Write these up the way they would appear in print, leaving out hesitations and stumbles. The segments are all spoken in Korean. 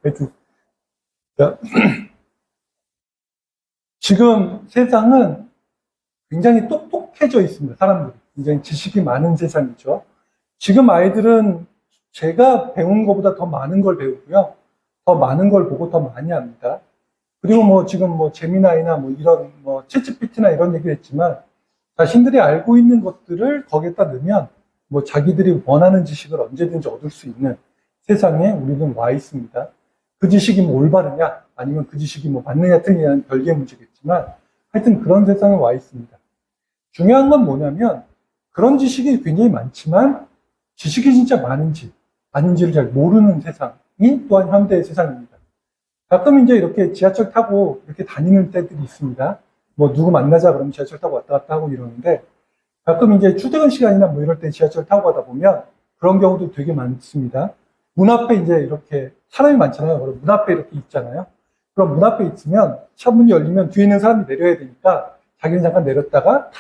하여튼, 자, 지금 세상은 굉장히 똑똑해져 있습니다. 사람들이. 굉장히 지식이 많은 세상이죠. 지금 아이들은 제가 배운 것보다 더 많은 걸 배우고요. 더 많은 걸 보고 더 많이 합니다. 그리고 뭐 지금 뭐 제미나이나 뭐 이런 뭐 챗GPT나 이런 얘기를 했지만 자신들이 알고 있는 것들을 거기에다 넣으면 뭐 자기들이 원하는 지식을 언제든지 얻을 수 있는 세상에 우리는 와 있습니다. 그 지식이 뭐 올바르냐 아니면 그 지식이 뭐 맞느냐 틀리냐는 별개의 문제겠지만 하여튼 그런 세상에 와 있습니다. 중요한 건 뭐냐면 그런 지식이 굉장히 많지만 지식이 진짜 많은지 아닌지를 잘 모르는 세상이 또한 현대의 세상입니다. 가끔 이제 이렇게 지하철 타고 이렇게 다니는 때들이 있습니다. 뭐 누구 만나자 그러면 지하철 타고 왔다 갔다 하고 이러는데 가끔 이제 출퇴근 시간이나 뭐 이럴 때 지하철 타고 가다 보면 그런 경우도 되게 많습니다. 문 앞에 이제 이렇게 사람이 많잖아요. 그럼 문 앞에 이렇게 있잖아요. 그럼 문 앞에 있으면 차 문이 열리면 뒤에 있는 사람이 내려야 되니까 자기는 잠깐 내렸다가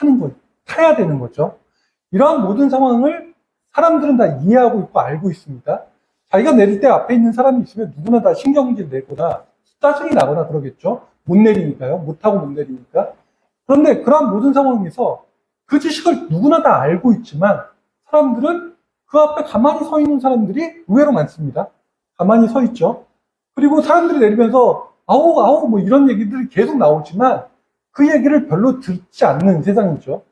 타야 되는 거죠. 이러한 모든 상황을 사람들은 다 이해하고 있고 알고 있습니다. 자기가 내릴 때 앞에 있는 사람이 있으면 누구나 다 신경질 내거나 짜증이 나거나 그러겠죠. 못 내리니까요. 못하고 못 내리니까. 그런데 그러한 모든 상황에서 그 지식을 누구나 다 알고 있지만 사람들은 그 앞에 가만히 서 있는 사람들이 의외로 많습니다. 가만히 서 있죠. 그리고 사람들이 내리면서 아우 아우 뭐 이런 얘기들이 계속 나오지만 그 얘기를 별로 듣지 않는 세상이죠.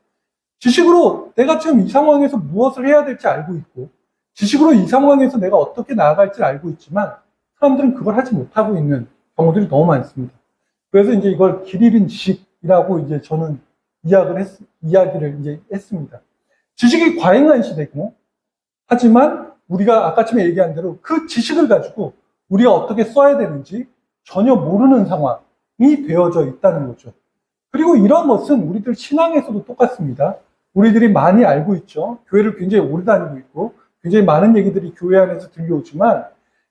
지식으로 내가 지금 이 상황에서 무엇을 해야 될지 알고 있고 지식으로 이 상황에서 내가 어떻게 나아갈지 알고 있지만 사람들은 그걸 하지 못하고 있는 경우들이 너무 많습니다. 그래서 이제 이걸 길 잃은 지식이라고 이제 저는 이야기를 이제 했습니다. 지식이 과잉한 시대고 하지만 우리가 아까쯤에 얘기한 대로 그 지식을 가지고 우리가 어떻게 써야 되는지 전혀 모르는 상황이 되어져 있다는 거죠. 그리고 이런 것은 우리들 신앙에서도 똑같습니다. 우리들이 많이 알고 있죠. 교회를 굉장히 오래 다니고 있고 굉장히 많은 얘기들이 교회 안에서 들려오지만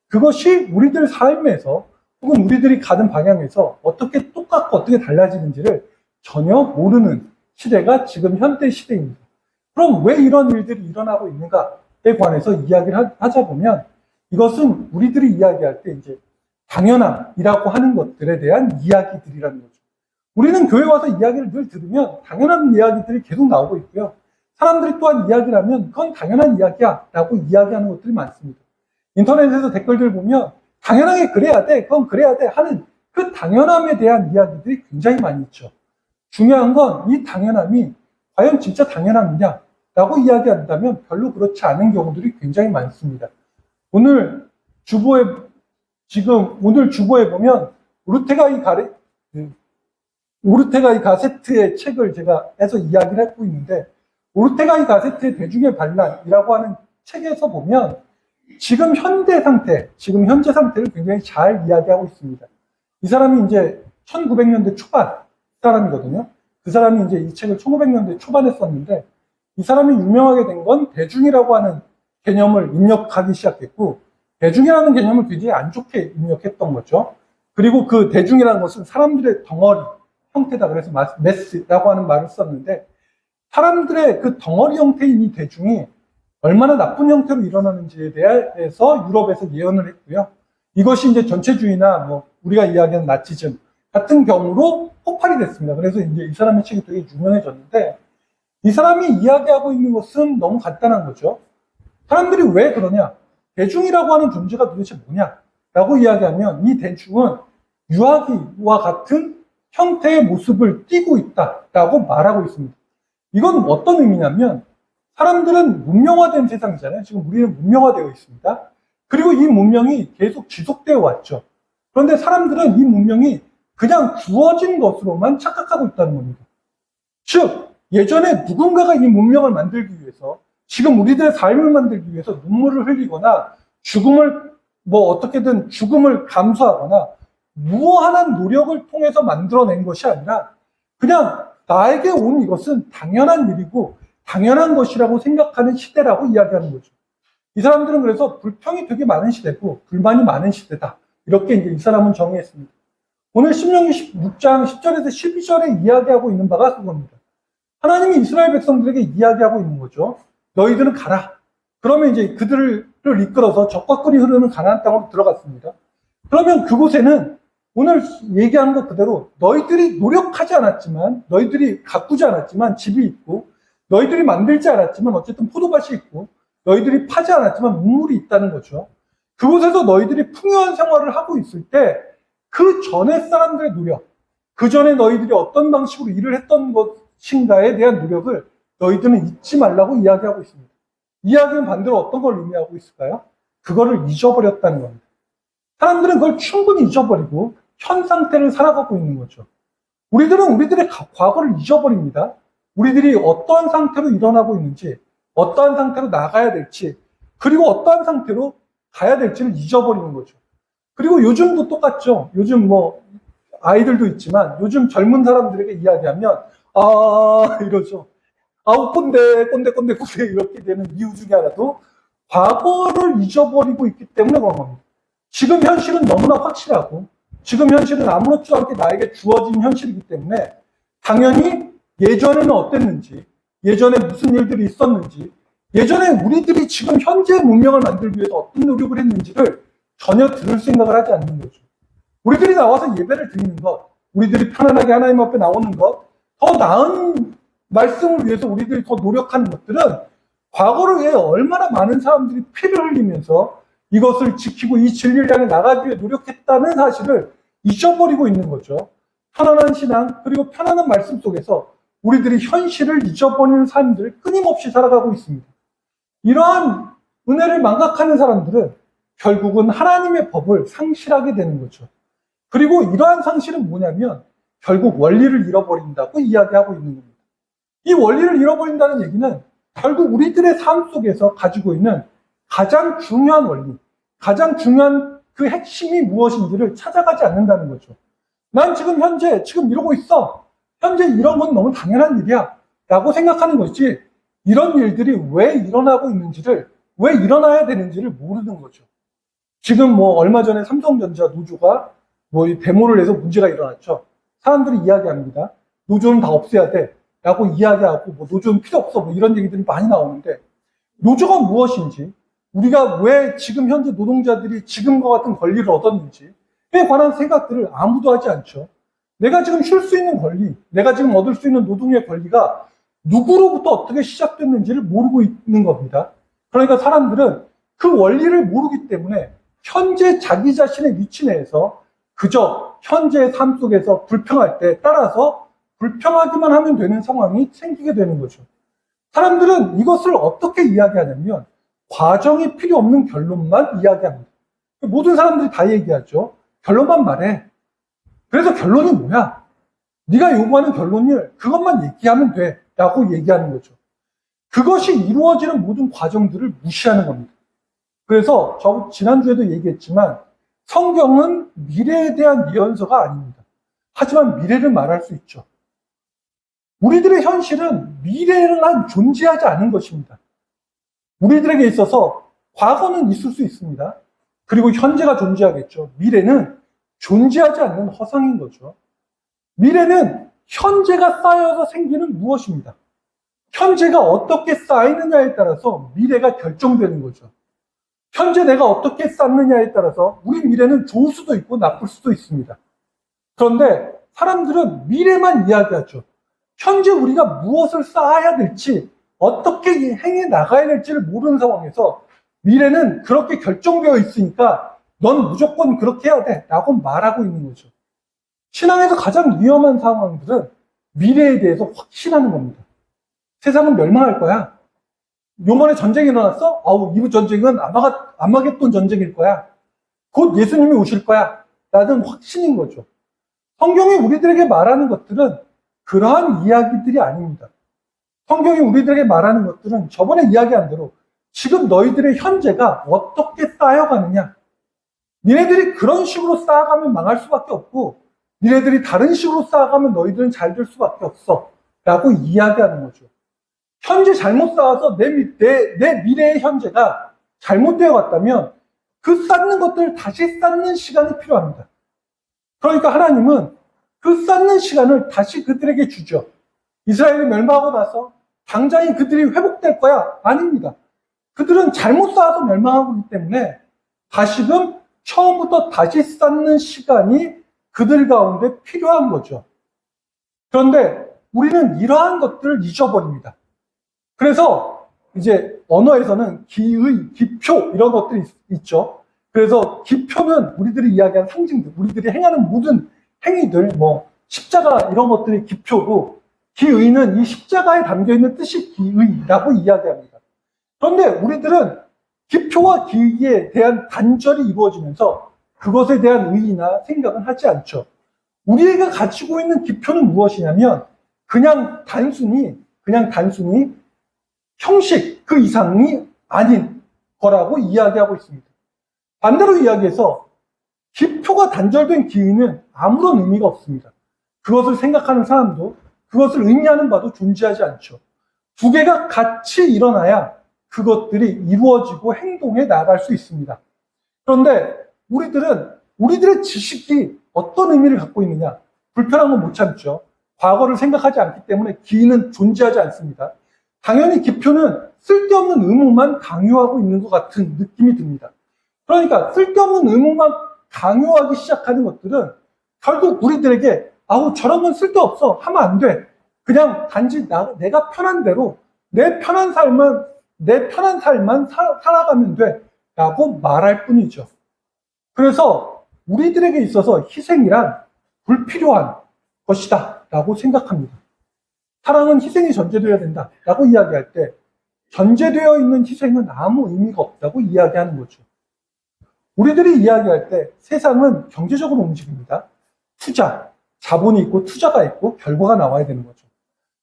그것이 우리들 삶에서 혹은 우리들이 가는 방향에서 어떻게 똑같고 어떻게 달라지는지를 전혀 모르는 시대가 지금 현대 시대입니다. 그럼 왜 이런 일들이 일어나고 있는가에 관해서 이야기를 하자 보면 이것은 우리들이 이야기할 때 이제 당연함이라고 하는 것들에 대한 이야기들이라는 거죠. 우리는 교회 와서 이야기를 늘 들으면 당연한 이야기들이 계속 나오고 있고요. 사람들이 또한 이야기를 하면 그건 당연한 이야기야 라고 이야기하는 것들이 많습니다. 인터넷에서 댓글들 보면 당연하게 그래야 돼, 그건 그래야 돼 하는 그 당연함에 대한 이야기들이 굉장히 많이 있죠. 중요한 건 이 당연함이 과연 진짜 당연함이냐 라고 이야기한다면 별로 그렇지 않은 경우들이 굉장히 많습니다. 오늘 주보에 보면 오르테가 이 가세트의 책을 제가 해서 이야기를 하고 있는데 오르테가 이 가세트의 대중의 반란이라고 하는 책에서 보면 지금 현재 상태를 굉장히 잘 이야기하고 있습니다. 이 사람이 이제 1900년대 초반 사람이거든요. 그 사람이 이제 이 책을 1900년대 초반에 썼는데 이 사람이 유명하게 된 건 대중이라고 하는 개념을 입력하기 시작했고 대중이라는 개념을 굉장히 안 좋게 입력했던 거죠. 그리고 그 대중이라는 것은 사람들의 덩어리 형태다. 그래서 매스라고 하는 말을 썼는데 사람들의 그 덩어리 형태인 이 대중이 얼마나 나쁜 형태로 일어나는지에 대해서 유럽에서 예언을 했고요. 이것이 이제 전체주의나 뭐 우리가 이야기하는 나치즘 같은 경우로 폭발이 됐습니다. 그래서 이제 이 사람의 책이 되게 유명해졌는데 이 사람이 이야기하고 있는 것은 너무 간단한 거죠. 사람들이 왜 그러냐? 대중이라고 하는 존재가 도대체 뭐냐? 라고 이야기하면 이 대중은 유아기와 같은 형태의 모습을 띠고 있다라고 말하고 있습니다. 이건 어떤 의미냐면 사람들은 문명화된 세상이잖아요. 지금 우리는 문명화되어 있습니다. 그리고 이 문명이 계속 지속되어 왔죠. 그런데 사람들은 이 문명이 그냥 주어진 것으로만 착각하고 있다는 겁니다. 즉 예전에 누군가가 이 문명을 만들기 위해서 지금 우리들의 삶을 만들기 위해서 눈물을 흘리거나 죽음을 감수하거나 무한한 노력을 통해서 만들어낸 것이 아니라 그냥 나에게 온 이것은 당연한 일이고 당연한 것이라고 생각하는 시대라고 이야기하는 거죠. 이 사람들은 그래서 불평이 되게 많은 시대고 불만이 많은 시대다. 이렇게 이제 이 사람은 정의했습니다. 오늘 신명기 16장 10절에서 12절에 이야기하고 있는 바가 그겁니다. 하나님이 이스라엘 백성들에게 이야기하고 있는 거죠. 너희들은 가라. 그러면 이제 그들을 이끌어서 적과 꿀이 흐르는 가나안 땅으로 들어갔습니다. 그러면 그곳에는 오늘 얘기하는 것 그대로 너희들이 노력하지 않았지만, 너희들이 가꾸지 않았지만 집이 있고, 너희들이 만들지 않았지만 어쨌든 포도밭이 있고, 너희들이 파지 않았지만 문물이 있다는 거죠. 그곳에서 너희들이 풍요한 생활을 하고 있을 때 그 전에 사람들의 노력, 그 전에 너희들이 어떤 방식으로 일을 했던 것인가에 대한 노력을 너희들은 잊지 말라고 이야기하고 있습니다. 이야기는 반대로 어떤 걸 의미하고 있을까요? 그거를 잊어버렸다는 겁니다. 사람들은 그걸 충분히 잊어버리고 현 상태를 살아가고 있는 거죠. 우리들은 우리들의 과거를 잊어버립니다. 우리들이 어떠한 상태로 일어나고 있는지, 어떠한 상태로 나가야 될지, 그리고 어떠한 상태로 가야 될지를 잊어버리는 거죠. 그리고 요즘도 똑같죠. 요즘 아이들도 있지만 요즘 젊은 사람들에게 이야기하면 이러죠. 꼰대 이렇게 되는 이유 중에 하나도 과거를 잊어버리고 있기 때문에 그런 겁니다. 지금 현실은 너무나 확실하고 지금 현실은 아무렇지도 않게 나에게 주어진 현실이기 때문에 당연히 예전에는 어땠는지, 예전에 무슨 일들이 있었는지, 예전에 우리들이 지금 현재의 문명을 만들기 위해서 어떤 노력을 했는지를 전혀 들을 생각을 하지 않는 거죠. 우리들이 나와서 예배를 드리는 것, 우리들이 편안하게 하나님 앞에 나오는 것, 더 나은 말씀을 위해서 우리들이 더 노력하는 것들은 과거를 위해 얼마나 많은 사람들이 피를 흘리면서 이것을 지키고 이 진리를 향해 나가기 위해 노력했다는 사실을 잊어버리고 있는 거죠. 편안한 신앙, 그리고 편안한 말씀 속에서 우리들이 현실을 잊어버리는 삶들을 끊임없이 살아가고 있습니다. 이러한 은혜를 망각하는 사람들은 결국은 하나님의 법을 상실하게 되는 거죠. 그리고 이러한 상실은 뭐냐면 결국 원리를 잃어버린다고 이야기하고 있는 겁니다. 이 원리를 잃어버린다는 얘기는 결국 우리들의 삶 속에서 가지고 있는 가장 중요한 원리, 가장 중요한 그 핵심이 무엇인지를 찾아가지 않는다는 거죠. 난 지금 현재 이러고 있어. 현재 이런 건 너무 당연한 일이야 라고 생각하는 것이지, 이런 일들이 왜 일어나고 있는지를, 왜 일어나야 되는지를 모르는 거죠. 지금 얼마 전에 삼성전자 노조가 데모를 해서 문제가 일어났죠. 사람들이 이야기합니다. 노조는 다 없애야 돼 라고 이야기하고 노조는 필요 없어 이런 얘기들이 많이 나오는데, 노조가 무엇인지, 우리가 왜 지금 현재 노동자들이 지금과 같은 권리를 얻었는지에 관한 생각들을 아무도 하지 않죠. 내가 지금 쉴 수 있는 권리, 내가 지금 얻을 수 있는 노동의 권리가 누구로부터 어떻게 시작됐는지를 모르고 있는 겁니다. 그러니까 사람들은 그 원리를 모르기 때문에 현재 자기 자신의 위치 내에서 그저 현재의 삶 속에서 불평할 때 따라서 불평하기만 하면 되는 상황이 생기게 되는 거죠. 사람들은 이것을 어떻게 이야기하냐면 과정이 필요 없는 결론만 이야기합니다. 모든 사람들이 다 얘기하죠. 결론만 말해. 그래서 결론이 뭐야? 네가 요구하는 결론을 그것만 얘기하면 돼 라고 얘기하는 거죠. 그것이 이루어지는 모든 과정들을 무시하는 겁니다. 그래서 저 지난주에도 얘기했지만 성경은 미래에 대한 예언서가 아닙니다. 하지만 미래를 말할 수 있죠. 우리들의 현실은 미래는 존재하지 않은 것입니다. 우리들에게 있어서 과거는 있을 수 있습니다. 그리고 현재가 존재하겠죠. 미래는 존재하지 않는 허상인 거죠. 미래는 현재가 쌓여서 생기는 무엇입니다. 현재가 어떻게 쌓이느냐에 따라서 미래가 결정되는 거죠. 현재 내가 어떻게 쌓느냐에 따라서 우리 미래는 좋을 수도 있고 나쁠 수도 있습니다. 그런데 사람들은 미래만 이야기하죠. 현재 우리가 무엇을 쌓아야 될지, 어떻게 행해 나가야 될지를 모르는 상황에서 미래는 그렇게 결정되어 있으니까 넌 무조건 그렇게 해야 돼 라고 말하고 있는 거죠. 신앙에서 가장 위험한 상황들은 미래에 대해서 확신하는 겁니다. 세상은 멸망할 거야. 요번에 전쟁이 일어났어? 이 전쟁은 아마겟돈 전쟁일 거야. 곧 예수님이 오실 거야. 라는 확신인 거죠. 성경이 우리들에게 말하는 것들은 그러한 이야기들이 아닙니다. 성경이 우리들에게 말하는 것들은 저번에 이야기한 대로 지금 너희들의 현재가 어떻게 쌓여가느냐. 니네들이 그런 식으로 쌓아가면 망할 수밖에 없고, 니네들이 다른 식으로 쌓아가면 너희들은 잘 될 수밖에 없어. 라고 이야기하는 거죠. 현재 잘못 쌓아서 내 미래의 현재가 잘못되어 갔다면 그 쌓는 것들을 다시 쌓는 시간이 필요합니다. 그러니까 하나님은 그 쌓는 시간을 다시 그들에게 주죠. 이스라엘이 멸망하고 나서 당장에 그들이 회복될 거야? 아닙니다. 그들은 잘못 쌓아서 멸망하고 있기 때문에 다시금 처음부터 다시 쌓는 시간이 그들 가운데 필요한 거죠. 그런데 우리는 이러한 것들을 잊어버립니다. 그래서 이제 언어에서는 기의, 기표 이런 것들이 있죠. 그래서 기표는 우리들이 이야기하는 상징들, 우리들이 행하는 모든 행위들, 뭐 십자가 이런 것들이 기표고, 기의는 이 십자가에 담겨있는 뜻이 기의라고 이야기합니다. 그런데 우리들은 기표와 기의에 대한 단절이 이루어지면서 그것에 대한 의의나 생각은 하지 않죠. 우리가 가지고 있는 기표는 무엇이냐면 그냥 단순히 형식 그 이상이 아닌 거라고 이야기하고 있습니다. 반대로 이야기해서 기표가 단절된 기의는 아무런 의미가 없습니다. 그것을 생각하는 사람도 그것을 의미하는 바도 존재하지 않죠. 두 개가 같이 일어나야 그것들이 이루어지고 행동에 나아갈 수 있습니다. 그런데 우리들의 지식이 어떤 의미를 갖고 있느냐? 불편한 건 못 참죠. 과거를 생각하지 않기 때문에 기의는 존재하지 않습니다. 당연히 기표는 쓸데없는 의무만 강요하고 있는 것 같은 느낌이 듭니다. 그러니까 쓸데없는 의무만 강요하기 시작하는 것들은 결국 우리들에게 아우 저런 건 쓸데없어 하면 안 돼. 그냥 단지 내가 편한 대로 내 편한 삶만 살아가면 돼 라고 말할 뿐이죠. 그래서 우리들에게 있어서 희생이란 불필요한 것이다 라고 생각합니다. 사랑은 희생이 전제되어야 된다 라고 이야기할 때 전제되어 있는 희생은 아무 의미가 없다고 이야기하는 거죠. 우리들이 이야기할 때 세상은 경제적으로 움직입니다. 투자, 자본이 있고 투자가 있고 결과가 나와야 되는 거죠.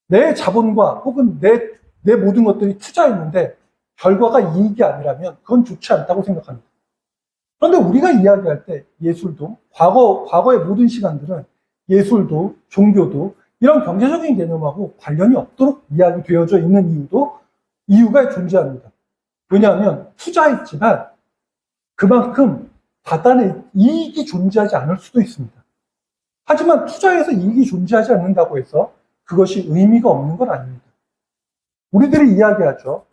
내 자본과 혹은 내 모든 것들이 투자했는데 결과가 이익이 아니라면 그건 좋지 않다고 생각합니다. 그런데 우리가 이야기할 때 예술도 과거의 모든 시간들은 예술도 종교도 이런 경제적인 개념하고 관련이 없도록 이야기되어져 있는 이유가 존재합니다. 왜냐하면 투자했지만 그만큼 바다에 이익이 존재하지 않을 수도 있습니다. 하지만 투자해서 이익이 존재하지 않는다고 해서 그것이 의미가 없는 건 아닙니다. 우리들이 이야기하죠.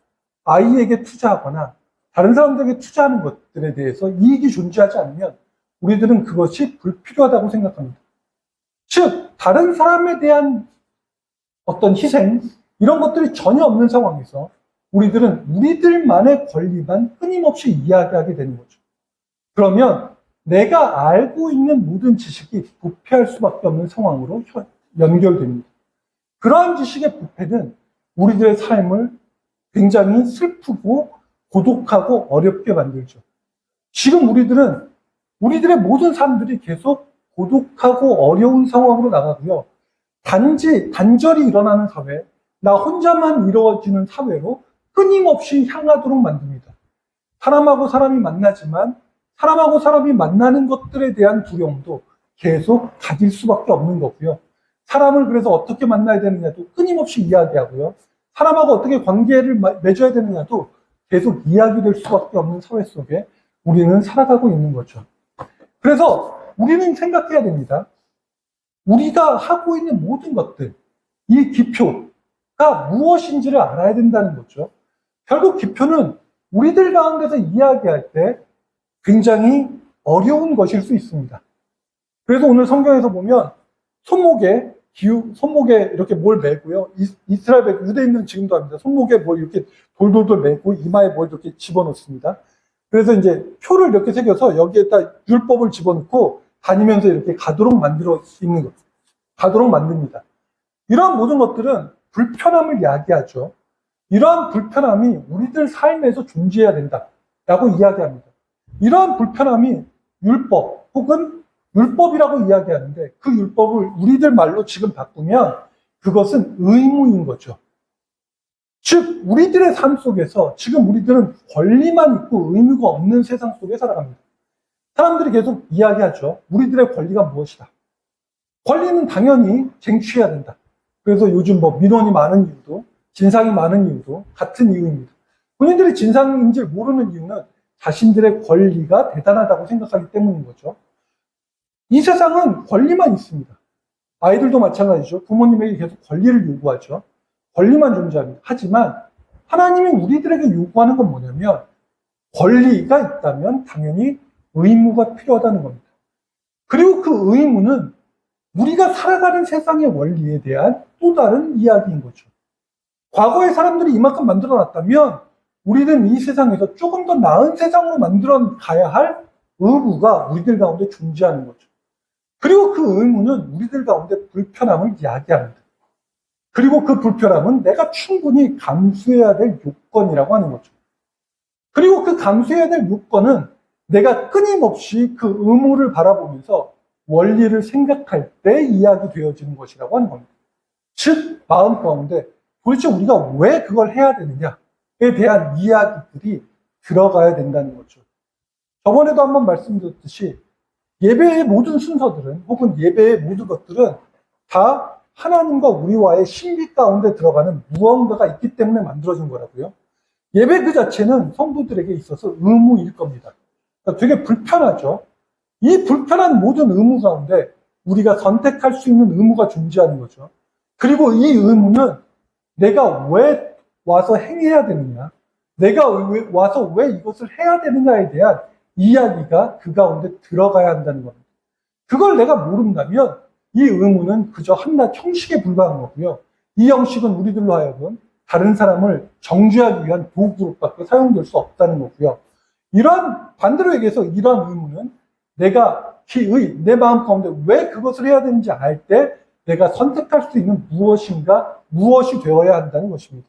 아이에게 투자하거나 다른 사람들에게 투자하는 것들에 대해서 이익이 존재하지 않으면 우리들은 그것이 불필요하다고 생각합니다. 즉, 다른 사람에 대한 어떤 희생, 이런 것들이 전혀 없는 상황에서 우리들은 우리들만의 권리만 끊임없이 이야기하게 되는 거죠. 그러면 내가 알고 있는 모든 지식이 부패할 수밖에 없는 상황으로 연결됩니다. 그러한 지식의 부패는 우리들의 삶을 굉장히 슬프고 고독하고 어렵게 만들죠. 지금 우리들의 모든 삶들이 계속 고독하고 어려운 상황으로 나가고요. 단절이 일어나는 사회, 나 혼자만 이루어지는 사회로 끊임없이 향하도록 만듭니다. 사람하고 사람이 만나지만 사람하고 사람이 만나는 것들에 대한 두려움도 계속 가질 수밖에 없는 거고요. 사람을 그래서 어떻게 만나야 되느냐도 끊임없이 이야기하고요. 사람하고 어떻게 관계를 맺어야 되느냐도 계속 이야기될 수밖에 없는 사회 속에 우리는 살아가고 있는 거죠. 그래서 우리는 생각해야 됩니다. 우리가 하고 있는 모든 것들, 이 기표가 무엇인지를 알아야 된다는 거죠. 결국 기표는 우리들 가운데서 이야기할 때 굉장히 어려운 것일 수 있습니다. 그래서 오늘 성경에서 보면 손목에 이렇게 뭘 메고요. 이스라엘 유대인들은 지금도 합니다. 손목에 뭘 이렇게 돌돌돌 메고 이마에 뭘 이렇게 집어넣습니다. 그래서 이제 표를 이렇게 새겨서 여기에다 율법을 집어넣고 다니면서 이렇게 가도록 만듭니다. 이러한 모든 것들은 불편함을 야기하죠. 이러한 불편함이 우리들 삶에서 존재해야 된다라고 이야기합니다. 이러한 불편함이 율법 혹은 율법이라고 이야기하는데 그 율법을 우리들 말로 지금 바꾸면 그것은 의무인 거죠. 즉 우리들의 삶 속에서 지금 우리들은 권리만 있고 의무가 없는 세상 속에 살아갑니다. 사람들이 계속 이야기하죠. 우리들의 권리가 무엇이다. 권리는 당연히 쟁취해야 된다. 그래서 요즘 민원이 많은 이유도 진상이 많은 이유도 같은 이유입니다. 본인들이 진상인지 모르는 이유는 자신들의 권리가 대단하다고 생각하기 때문인 거죠. 이 세상은 권리만 있습니다. 아이들도 마찬가지죠. 부모님에게 계속 권리를 요구하죠. 권리만 존재합니다. 하나님이 우리들에게 요구하는 건 뭐냐면 권리가 있다면 당연히 의무가 필요하다는 겁니다. 그리고 그 의무는 우리가 살아가는 세상의 원리에 대한 또 다른 이야기인 거죠. 과거의 사람들이 이만큼 만들어 놨다면 우리는 이 세상에서 조금 더 나은 세상으로 만들어 가야 할 의무가 우리들 가운데 존재하는 거죠. 그리고 그 의무는 우리들 가운데 불편함을 이야기합니다. 그리고 그 불편함은 내가 충분히 감수해야 될 요건이라고 하는 거죠. 그리고 그 감수해야 될 요건은 내가 끊임없이 그 의무를 바라보면서 원리를 생각할 때 이야기되어지는 것이라고 하는 겁니다. 즉, 마음 가운데 도대체 우리가 왜 그걸 해야 되느냐에 대한 이야기들이 들어가야 된다는 거죠. 저번에도 한번 말씀드렸듯이 예배의 모든 순서들은 혹은 예배의 모든 것들은 다 하나님과 우리와의 신비 가운데 들어가는 무언가가 있기 때문에 만들어진 거라고요. 예배 그 자체는 성도들에게 있어서 의무일 겁니다. 그러니까 되게 불편하죠. 이 불편한 모든 의무 가운데 우리가 선택할 수 있는 의무가 존재하는 거죠. 그리고 이 의무는 내가 왜 와서 행해야 되느냐, 내가 와서 왜 이것을 해야 되느냐에 대한 이야기가 그 가운데 들어가야 한다는 겁니다. 그걸 내가 모른다면 이 의무는 그저 한낱 형식에 불과한 거고요. 이 형식은 우리들로 하여금 다른 사람을 정죄하기 위한 도구로밖에 사용될 수 없다는 거고요. 반대로 얘기해서 이러한 의무는 내가 내 마음 가운데 왜 그것을 해야 되는지 알 때 내가 선택할 수 있는 무엇이 되어야 한다는 것입니다.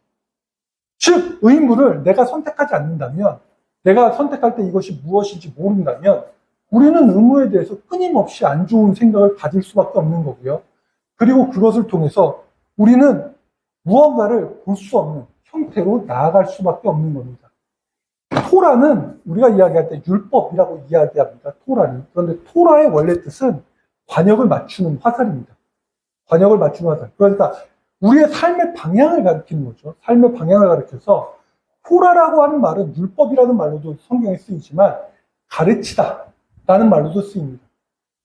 즉, 의무를 내가 선택하지 않는다면, 내가 선택할 때 이것이 무엇인지 모른다면 우리는 의무에 대해서 끊임없이 안 좋은 생각을 가질 수밖에 없는 거고요. 그리고 그것을 통해서 우리는 무언가를 볼 수 없는 형태로 나아갈 수밖에 없는 겁니다. 토라는 우리가 이야기할 때 율법이라고 이야기합니다. 토라는. 그런데 토라의 원래 뜻은 관역을 맞추는 화살입니다. 관역을 맞추는 화살. 그러니까 우리의 삶의 방향을 가리키는 거죠. 삶의 방향을 가리켜서 토라라고 하는 말은 율법이라는 말로도 성경에 쓰이지만 가르치다 라는 말로도 쓰입니다.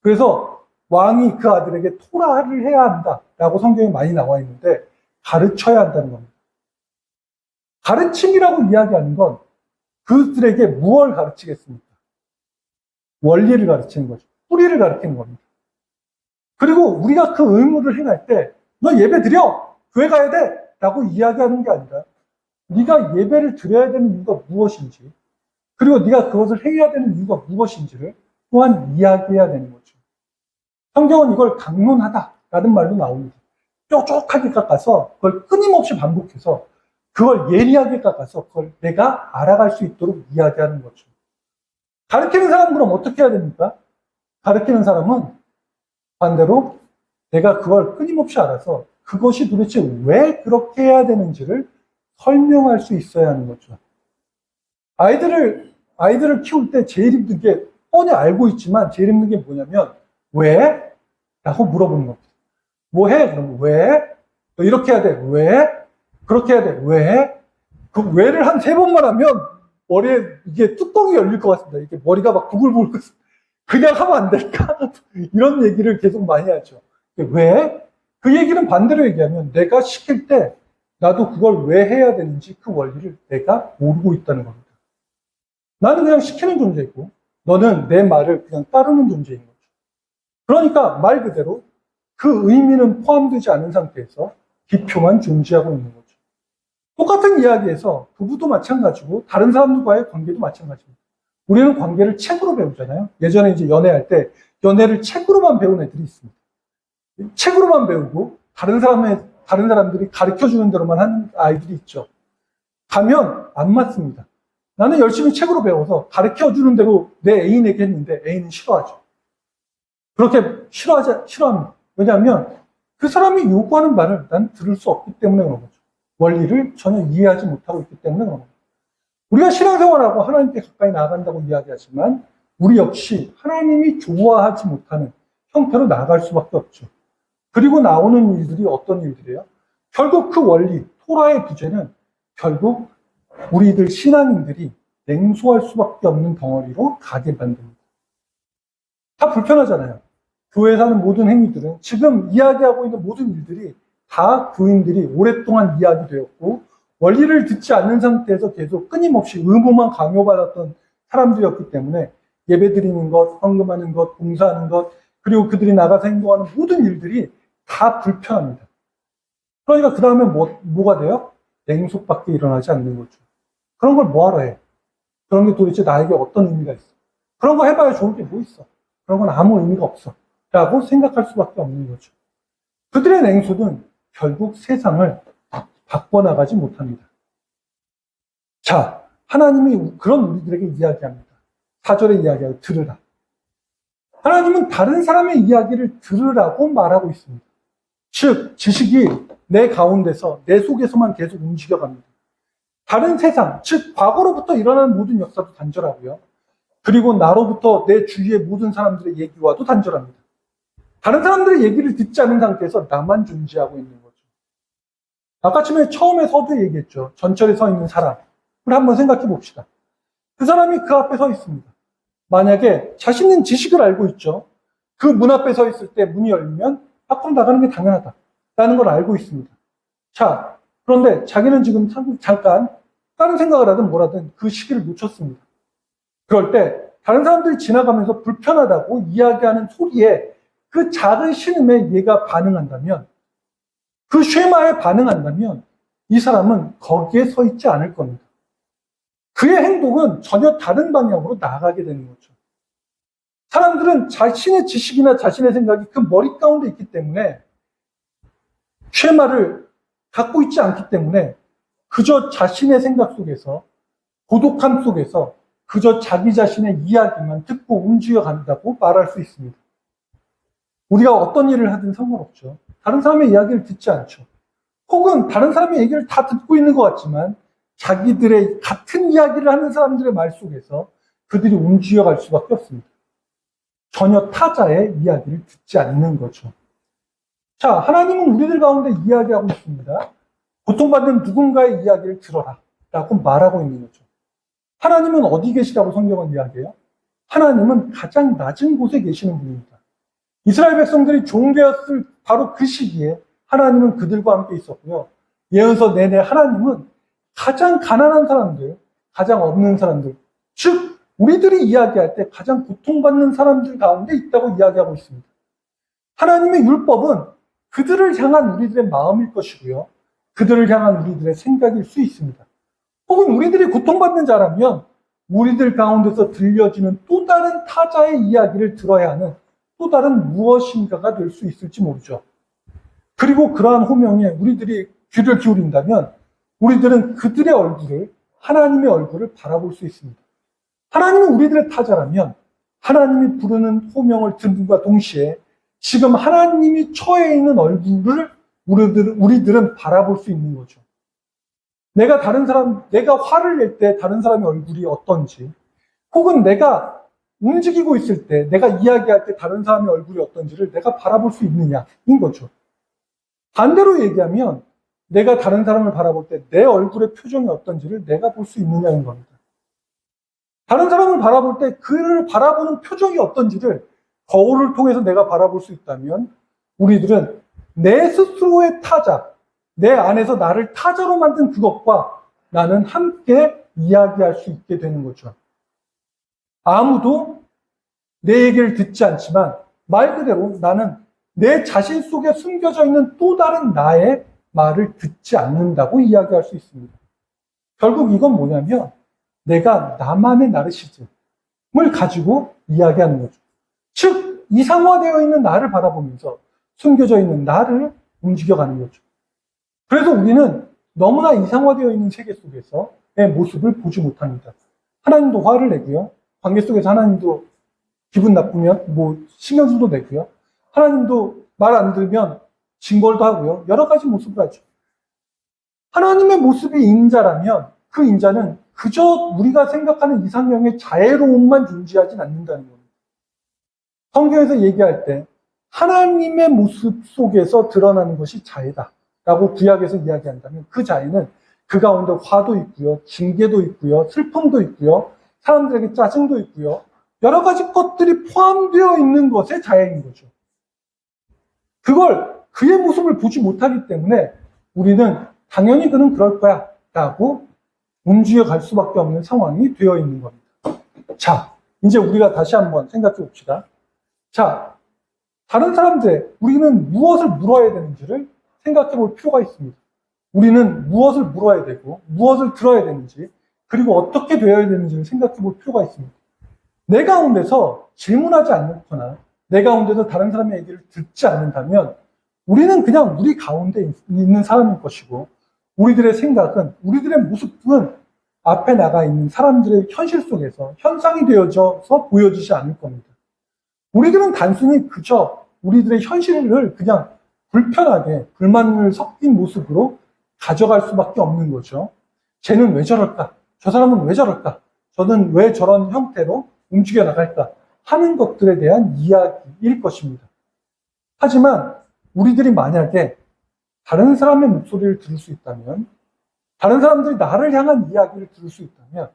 그래서 왕이 그 아들에게 토라를 해야 한다라고 성경에 많이 나와 있는데 가르쳐야 한다는 겁니다. 가르침이라고 이야기하는 건 그들에게 무엇을 가르치겠습니까? 원리를 가르치는 거죠. 뿌리를 가르치는 겁니다. 그리고 우리가 그 의무를 행할 때 너 예배 드려! 교회 가야 돼! 라고 이야기하는 게 아니라 네가 예배를 드려야 되는 이유가 무엇인지 그리고 네가 그것을 해야 되는 이유가 무엇인지를 또한 이야기해야 되는 거죠. 성경은 이걸 강론하다라는 말도 나옵니다. 뾰족하게 깎아서 그걸 끊임없이 반복해서 그걸 예리하게 깎아서 그걸 내가 알아갈 수 있도록 이야기하는 거죠. 가르치는 사람은 그럼 어떻게 해야 됩니까? 가르치는 사람은 반대로 내가 그걸 끊임없이 알아서 그것이 도대체 왜 그렇게 해야 되는지를 설명할 수 있어야 하는 거죠. 아이들을 키울 때 제일 힘든 게 뻔히 알고 있지만 제일 힘든 게 뭐냐면 왜? 라고 물어보는 겁니다. 뭐 해? 그럼 왜? 이렇게 해야 돼. 왜? 그렇게 해야 돼. 왜? 그 왜를 한 3번만 하면 머리에 이게 뚜껑이 열릴 것 같습니다. 이게 머리가 막 부글부글 그냥 하면 안 될까? 이런 얘기를 계속 많이 하죠. 왜? 그 얘기는 반대로 얘기하면 내가 시킬 때 나도 그걸 왜 해야 되는지 그 원리를 내가 모르고 있다는 겁니다. 나는 그냥 시키는 존재이고 너는 내 말을 그냥 따르는 존재인 거죠. 그러니까 말 그대로 그 의미는 포함되지 않은 상태에서 기표만 존재하고 있는 거죠. 똑같은 이야기에서 부부도 마찬가지고 다른 사람들과의 관계도 마찬가지입니다. 우리는 관계를 책으로 배우잖아요. 예전에 이제 연애할 때 연애를 책으로만 배운 애들이 있습니다. 책으로만 배우고 다른 사람들이 가르쳐주는 대로만 하는 아이들이 있죠. 가면 안 맞습니다. 나는 열심히 책으로 배워서 가르쳐주는 대로 내 애인에게 했는데 애인은 싫어하죠. 그렇게 싫어합니다. 왜냐하면 그 사람이 요구하는 말을 난 들을 수 없기 때문에 그런 거죠. 원리를 전혀 이해하지 못하고 있기 때문에 그런 거죠. 우리가 신앙생활하고 하나님께 가까이 나아간다고 이야기하지만 우리 역시 하나님이 좋아하지 못하는 형태로 나아갈 수밖에 없죠. 그리고 나오는 일들이 어떤 일들이에요? 결국 그 원리, 토라의 부재는 결국 우리들 신앙인들이 냉소할 수밖에 없는 덩어리로 가게 만듭니다. 다 불편하잖아요. 교회에 사는 모든 행위들은 지금 이야기하고 있는 모든 일들이 다 교인들이 오랫동안 이야기되었고 원리를 듣지 않는 상태에서 계속 끊임없이 의무만 강요받았던 사람들이었기 때문에 예배 드리는 것, 헌금하는 것, 봉사하는 것, 그리고 그들이 나가서 행동하는 모든 일들이 다 불편합니다. 그러니까 그 다음에 뭐가 돼요? 냉속밖에 일어나지 않는 거죠. 그런 걸 뭐하러 해? 그런 게 도대체 나에게 어떤 의미가 있어? 그런 거 해봐야 좋은 게 뭐 있어? 그런 건 아무 의미가 없어. 라고 생각할 수밖에 없는 거죠. 그들의 냉소는 결국 세상을 바꿔나가지 못합니다. 자, 하나님이 그런 우리들에게 이야기합니다. 4절에 이야기하고 들으라. 하나님은 다른 사람의 이야기를 들으라고 말하고 있습니다. 즉, 지식이 내 가운데서, 내 속에서만 계속 움직여갑니다. 다른 세상, 즉 과거로부터 일어나는 모든 역사도 단절하고요. 그리고 나로부터 내 주위의 모든 사람들의 얘기와도 단절합니다. 다른 사람들의 얘기를 듣지 않은 상태에서 나만 존재하고 있는 거죠. 아까 처음에 서두에 얘기했죠. 전철에 서 있는 사람을 한번 생각해 봅시다. 그 사람이 그 앞에 서 있습니다. 만약에 자신은 지식을 알고 있죠. 그 문 앞에 서 있을 때 문이 열리면 밖으로 나가는 게 당연하다라는 걸 알고 있습니다. 자, 그런데 자기는 지금 잠깐 다른 생각을 하든 뭐라든 그 시기를 놓쳤습니다. 그럴 때 다른 사람들이 지나가면서 불편하다고 이야기하는 소리에 그 작은 신음에 얘가 반응한다면, 그 쉐마에 반응한다면 이 사람은 거기에 서 있지 않을 겁니다. 그의 행동은 전혀 다른 방향으로 나아가게 되는 거죠. 사람들은 자신의 지식이나 자신의 생각이 그 머리 가운데 있기 때문에 쉐마를 갖고 있지 않기 때문에 그저 자신의 생각 속에서, 고독함 속에서 그저 자기 자신의 이야기만 듣고 움직여 간다고 말할 수 있습니다. 우리가 어떤 일을 하든 상관없죠. 다른 사람의 이야기를 듣지 않죠. 혹은 다른 사람의 얘기를 다 듣고 있는 것 같지만 자기들의 같은 이야기를 하는 사람들의 말 속에서 그들이 움직여갈 수밖에 없습니다. 전혀 타자의 이야기를 듣지 않는 거죠. 자, 하나님은 우리들 가운데 이야기하고 있습니다. 고통받는 누군가의 이야기를 들어라 라고 말하고 있는 거죠. 하나님은 어디 계시다고 성경은 이야기해요? 하나님은 가장 낮은 곳에 계시는 분입니다. 이스라엘 백성들이 종되었을 바로 그 시기에 하나님은 그들과 함께 있었고요. 예언서 내내 하나님은 가장 가난한 사람들, 가장 없는 사람들, 즉 우리들이 이야기할 때 가장 고통받는 사람들 가운데 있다고 이야기하고 있습니다. 하나님의 율법은 그들을 향한 우리들의 마음일 것이고요. 그들을 향한 우리들의 생각일 수 있습니다. 혹은 우리들이 고통받는 자라면 우리들 가운데서 들려지는 또 다른 타자의 이야기를 들어야 하는 또 다른 무엇인가가 될 수 있을지 모르죠. 그리고 그러한 호명에 우리들이 귀를 기울인다면 우리들은 그들의 얼굴을, 하나님의 얼굴을 바라볼 수 있습니다. 하나님은 우리들의 타자라면 하나님이 부르는 호명을 듣는과 동시에 지금 하나님이 처해 있는 얼굴을 우리들은 바라볼 수 있는 거죠. 내가 화를 낼 때 다른 사람의 얼굴이 어떤지, 혹은 내가 움직이고 있을 때, 내가 이야기할 때 다른 사람의 얼굴이 어떤지를 내가 바라볼 수 있느냐인 거죠. 반대로 얘기하면 내가 다른 사람을 바라볼 때 내 얼굴의 표정이 어떤지를 내가 볼 수 있느냐인 겁니다. 다른 사람을 바라볼 때 그를 바라보는 표정이 어떤지를 거울을 통해서 내가 바라볼 수 있다면 우리들은 내 스스로의 타자, 내 안에서 나를 타자로 만든 그것과 나는 함께 이야기할 수 있게 되는 거죠. 아무도 내 얘기를 듣지 않지만 말 그대로 나는 내 자신 속에 숨겨져 있는 또 다른 나의 말을 듣지 않는다고 이야기할 수 있습니다. 결국 이건 뭐냐면 내가 나만의 나르시즘을 가지고 이야기하는 거죠. 즉 이상화되어 있는 나를 바라보면서 숨겨져 있는 나를 움직여가는 거죠. 그래서 우리는 너무나 이상화되어 있는 세계 속에서의 모습을 보지 못합니다. 하나님도 화를 내고요. 관계 속에서 하나님도 기분 나쁘면 신경질도 내고요. 하나님도 말 안 들으면 징벌도 하고요. 여러 가지 모습을 하죠. 하나님의 모습이 인자라면 그 인자는 그저 우리가 생각하는 이상형의 자애로움만 존재하진 않는다는 겁니다. 성경에서 얘기할 때 하나님의 모습 속에서 드러나는 것이 자애다라고 구약에서 이야기한다면 그 자애는 그 가운데 화도 있고요. 징계도 있고요. 슬픔도 있고요. 사람들에게 짜증도 있고요. 여러 가지 것들이 포함되어 있는 것의 자애인 거죠. 그걸 그의 모습을 보지 못하기 때문에 우리는 당연히 그는 그럴 거야 라고 움직여갈 수밖에 없는 상황이 되어 있는 겁니다. 자, 이제 우리가 다시 한번 생각해 봅시다. 자, 다른 사람들, 우리는 무엇을 물어야 되는지를 생각해 볼 필요가 있습니다. 우리는 무엇을 물어야 되고, 무엇을 들어야 되는지, 그리고 어떻게 되어야 되는지를 생각해 볼 필요가 있습니다. 내 가운데서 질문하지 않거나, 내 가운데서 다른 사람의 얘기를 듣지 않는다면, 우리는 그냥 우리 가운데 있는 사람일 것이고, 우리들의 생각은, 우리들의 모습은 앞에 나가 있는 사람들의 현실 속에서 현상이 되어져서 보여지지 않을 겁니다. 우리들은 단순히 그저 우리들의 현실을 그냥 불편하게 불만을 섞인 모습으로 가져갈 수밖에 없는 거죠. 쟤는 왜 저럴까? 저 사람은 왜 저럴까? 저는 왜 저런 형태로 움직여 나갈까? 하는 것들에 대한 이야기일 것입니다. 하지만 우리들이 만약에 다른 사람의 목소리를 들을 수 있다면, 다른 사람들이 나를 향한 이야기를 들을 수 있다면,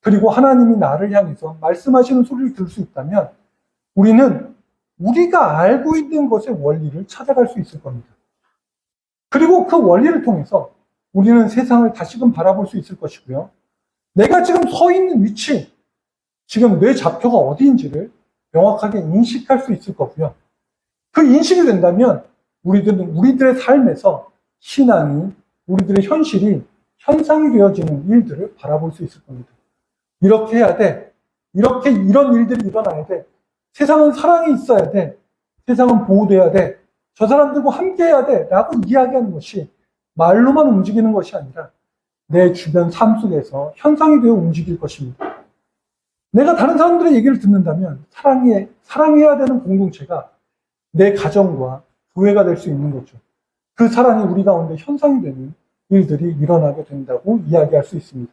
그리고 하나님이 나를 향해서 말씀하시는 소리를 들을 수 있다면, 우리는 우리가 알고 있는 것의 원리를 찾아갈 수 있을 겁니다. 그리고 그 원리를 통해서 우리는 세상을 다시금 바라볼 수 있을 것이고요. 내가 지금 서 있는 위치, 지금 뇌 좌표가 어디인지를 명확하게 인식할 수 있을 거고요. 그 인식이 된다면 우리들은 우리들의 삶에서 신앙이, 우리들의 현실이 현상이 되어지는 일들을 바라볼 수 있을 겁니다. 이렇게 해야 돼. 이런 일들이 일어나야 돼. 세상은 사랑이 있어야 돼. 세상은 보호돼야 돼. 저 사람들과 함께 해야 돼. 라고 이야기하는 것이 말로만 움직이는 것이 아니라 내 주변 삶 속에서 현상이 되어 움직일 것입니다. 내가 다른 사람들의 얘기를 듣는다면 사랑해야 되는 공동체가 내 가정과 교회가 될 수 있는 거죠. 그 사랑이 우리 가운데 현상이 되는 일들이 일어나게 된다고 이야기할 수 있습니다.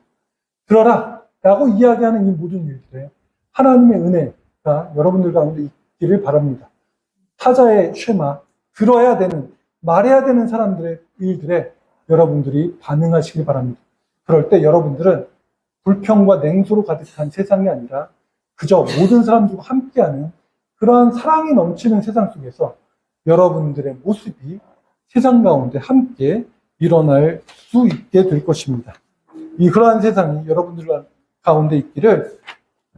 들어라 라고 이야기하는 이 모든 일들에 하나님의 은혜가 여러분들 가운데 있기를 바랍니다. 타자의 쉐마, 들어야 되는, 말해야 되는 사람들의 일들에 여러분들이 반응하시길 바랍니다. 그럴 때 여러분들은 불평과 냉소로 가득한 세상이 아니라 그저 모든 사람들과 함께하는 그러한 사랑이 넘치는 세상 속에서 여러분들의 모습이 세상 가운데 함께 일어날 수 있게 될 것입니다. 그러한 세상이 여러분들 가운데 있기를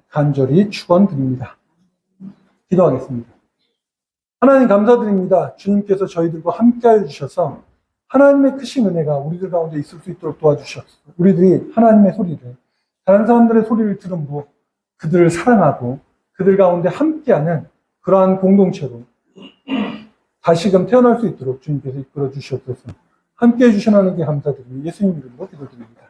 간절히 축원드립니다. 기도하겠습니다. 하나님 감사드립니다. 주님께서 저희들과 함께하여 주셔서 하나님의 크신 은혜가 우리들 가운데 있을 수 있도록 도와주셨어요. 우리들이 하나님의 소리를, 다른 사람들의 소리를 들음으로 그들을 사랑하고 그들 가운데 함께하는 그러한 공동체로 다시금 태어날 수 있도록 주님께서 이끌어 주시옵소서. 함께해 주신 하나님께 감사드리며 예수님 이름으로 기도드립니다.